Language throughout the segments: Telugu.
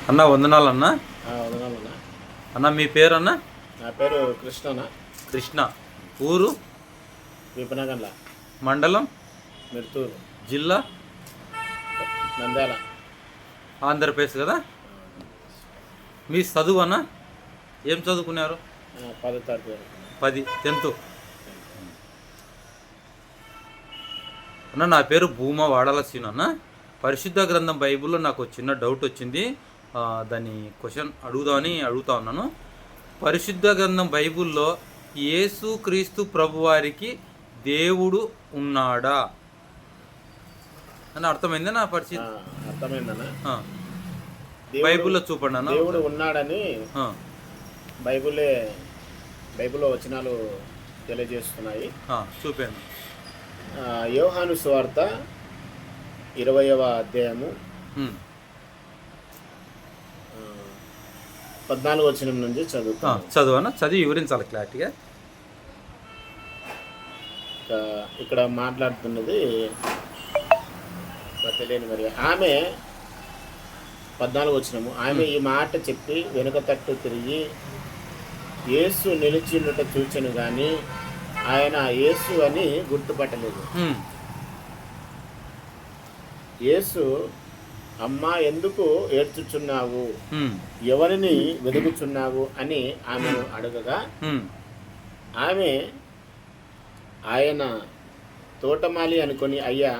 అన్న వందనాలు అన్న. వదనాలన్నా. అన్న మీ పేరు అన్న? నా పేరు కృష్ణనా. కృష్ణ. ఊరు? విపనగండ్ల. మండలం? మిర్తూరు. జిల్లా? నంద్యాల. ఆంధ్రప్రదేశ్ కదా. మీ చదువు అన్న ఏం చదువుకున్నారు? 10వ తరగతి. 10, 10th. అన్న నా పేరు భూమా వాడాల సీను అన్న. పరిశుద్ధ గ్రంథం బైబిల్లో నాకు చిన్న డౌట్ వచ్చింది, దాన్ని క్వశ్చన్ అడుగుతా ఉన్నాను. పరిశుద్ధ గ్రంథం బైబిల్లో యేసు క్రీస్తు ప్రభువారికి దేవుడు ఉన్నాడా అని అర్థమైందా? నా పరిస్థితి అర్థమైందన్న. బైబిల్లో చూపండి అన్న. దేవుడు ఉన్నాడని బైబిల్లో వచనాలు తెలియజేస్తున్నాయి. చూపాను. యోహాను సువార్త 20వ అధ్యాయము 14వ వచనం నుంచి చదువు చదివి వివరించాలి క్లారిటీగా. ఇక్కడ మాట్లాడుతున్నది తెలియని మరి ఆమె 14వ వచనము. ఆమె ఈ మాట చెప్పి వెనుక తట్టు తిరిగి యేసు నిలిచినట్టు చూచెను గాని ఆయన యేసు అని గుర్తుపట్టలేదు. యేసు అమ్మా ఎందుకు ఏడ్చుచున్నావు, ఎవరిని వెతుకుచున్నావు అని ఆమెను అడగగా ఆమె ఆయన తోటమాలి అనుకొని, అయ్యా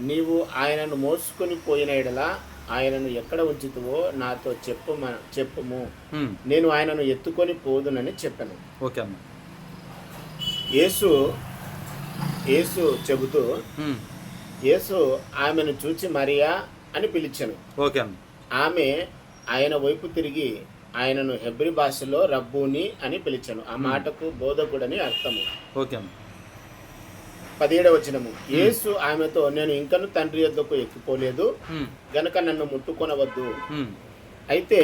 నీవు ఆయనను మోసుకొని పోయిన ఎడలా ఆయనను ఎక్కడ ఉంచుతువో నాతో చెప్పుము, నేను ఆయనను ఎత్తుకొని పోదునని చెప్పాను. ఓకే. యేసు చెబుతూ యేసు ఆమెను చూచి మరియా అని పిలిచాను. ఓకే. ఆమె ఆయన వైపు తిరిగి ఆయనను హెబ్రీ భాషలో రబ్బూని అని పిలిచాను. ఆ మాటకు బోధకుడని అర్థము. ఓకే. 17వ వచనము. యేసు ఆమెతో, నేను ఇంకను తండ్రి యొద్దకు ఎక్కిపోలేదు గనక నన్ను ముట్టుకొనవద్దు. అయితే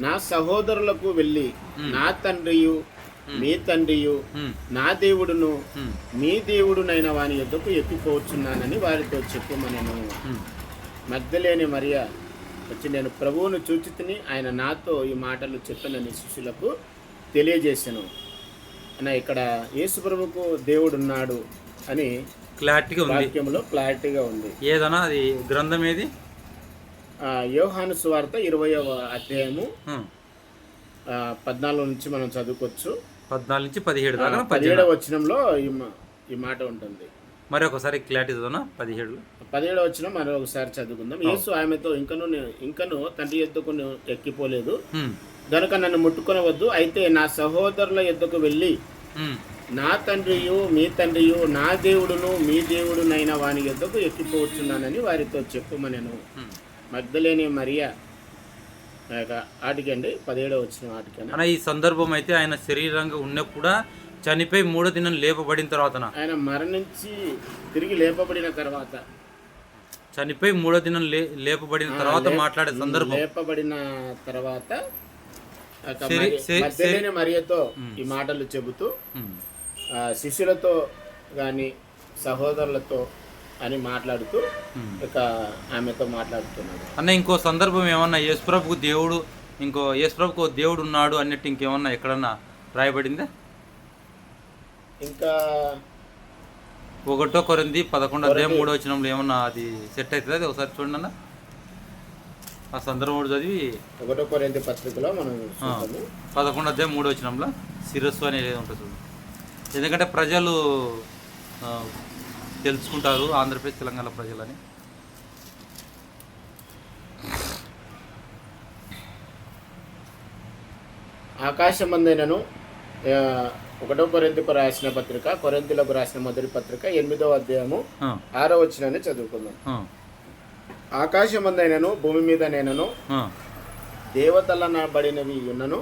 నా సహోదరులకు వెళ్ళి నా తండ్రియు మీ తండ్రియు నా దేవుడును మీ దేవుడునైన వాని యొద్దకు ఎక్కిపోవచ్చున్నానని వారితో చెప్పుమనెను. మగ్దలేని మరియా వచ్చి, నేను ప్రభువును చూచితిని, ఆయన నాతో ఈ మాటలు చెప్పనని శిష్యులకు తెలియజేశాను అన్న. ఇక్కడ యేసు ప్రభువుకు దేవుడున్నాడు అని వాక్యంలో క్లారిటీగా ఉంది. ఏదన్నా అది గ్రంథం ఏది? యోహాను సువార్త 20వ అధ్యాయము 14 నుంచి మనం చదువుకోవచ్చు. 14 నుంచి 17 దాకా. 17వ వచనంలో ఈ మాట ఉంటుంది. మరి ఒకసారి క్లారిటీ చదువునా. 17వ వచనం మరి ఒకసారి చదువుకుందాం. యేసు ఆమెతో, ఇంకను తండ్రి యొద్దకు ఎక్కిపోలేదు గనుక నన్ను ముట్టుకొనవద్దు. అయితే నా సహోదరుల యొద్దకు వెళ్ళి నా తండ్రియు మీ తండ్రియు నా దేవుడును మీ దేవుడునైన వాని యొద్దకు ఎక్కిపోవచ్చున్నానని వారితో చెప్పుమనెను. మగ్దలేని మరియా ఆటికండి 17వ వచనం ఆటికన్నా. ఈ సందర్భం అయితే ఆయన శరీరంగా ఉన్నప్పుడు చనిపోయి 3వ దినం లేపబడిన తర్వాత, ఆయన మరణించి తిరిగి లేపబడిన తర్వాత, చనిపోయి 3వ దినం లేపబడిన తర్వాత మాట్లాడే సందర్భం. లేపబడిన తర్వాత మరియతో ఈ మాటలు చెబుతూ శిష్యులతో గాని సహోదరులతో అని మాట్లాడుతూ ఇక ఆమెతో మాట్లాడుతున్నాడు అన్న. ఇంకో సందర్భం ఏమన్నా యేసుప్రభుకు దేవుడు ఉన్నాడు అన్నట్టు ఇంకేమన్నా ఎక్కడన్నా రాయబడిందా? ఇంకా 1 కొరింథీ 11వ అధ్యాయం 3వ వచనంలో ఏమన్నా అది సెట్ అవుతుంది? అది ఒకసారి చూడండి అన్న. ఆ సందర్భం చదివి 1 కొరింథీ పత్రికలో మనం 11వ అధ్యాయం 3వ వచనంలో శిరస్సు అనేది ఉంటుంది. ఎందుకంటే ప్రజలు తెలుసుకుంటారు, ఆంధ్రప్రదేశ్ తెలంగాణ ప్రజలని. ఆకాశమందైనను 1 కొరింథీకు రాసిన పత్రిక, కొరింథీలకు రాసిన మొదటి పత్రిక 8వ అధ్యాయము 6వ వచనాన్ని చదువుకుందాం. ఆకాశమందైనను భూమి మీద నేనను దేవతలనబడినవి ఉన్నను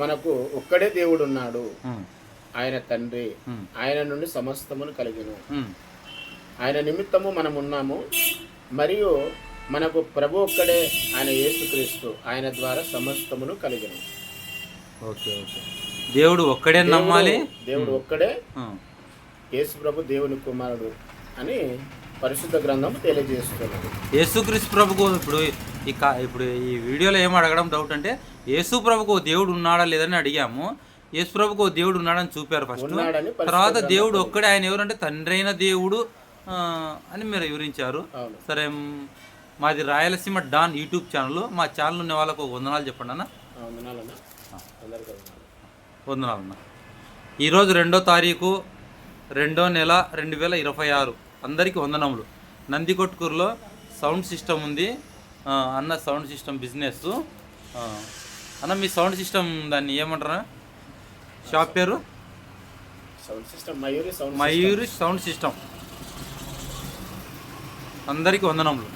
మనకు ఒక్కడే దేవుడు ఉన్నాడు, ఆయన తండ్రి, ఆయన నుండి సమస్తమును కలిగిన, ఆయన నిమిత్తము మనం ఉన్నాము, మరియు మనకు ప్రభు ఒక్కడే, ఆయన యేసుక్రీస్తు, ఆయన ద్వారా సమస్తమును కలిగిన. ఓకే. దేవుడు ఒక్కడే నమ్మాలి. దేవుడు ఒక్కడే, యేసు ప్రభు దేవుని కుమారుడు అని పరిశుద్ధ గ్రంథం తెలియజేస్తున్నది. యేసుక్రీస్తు ప్రభుకు ఇప్పుడు ఈ వీడియోలో ఏం అడగడం డౌట్ అంటే, యేసు ప్రభుకు దేవుడు ఉన్నాడా లేదని అడిగాము. యేసు ప్రభుకు దేవుడు ఉన్నాడని చూపారు ఫస్ట్. తర్వాత దేవుడు ఒక్కడే, ఆయన ఎవరంటే తండ్రి అయిన దేవుడు అని మీరు వివరించారు. సరే, మాది రాయలసీమ డాన్ యూట్యూబ్ ఛానల్. మా ఛానల్ ఉన్న వాళ్ళకు వందనాలు చెప్పండి అన్న. వందనాలన్న. ఈరోజు 2వ తారీఖు 2వ నెల 2026. అందరికీ వందనములు. నందికొట్కూరులో సౌండ్ సిస్టమ్ ఉంది అన్న. సౌండ్ సిస్టమ్ బిజినెస్ అన్న. మీ సౌండ్ సిస్టమ్ దాన్ని ఏమంటారా? షాప్ పేరు మయూరి సౌండ్ సిస్టమ్. అందరికీ వందనములు.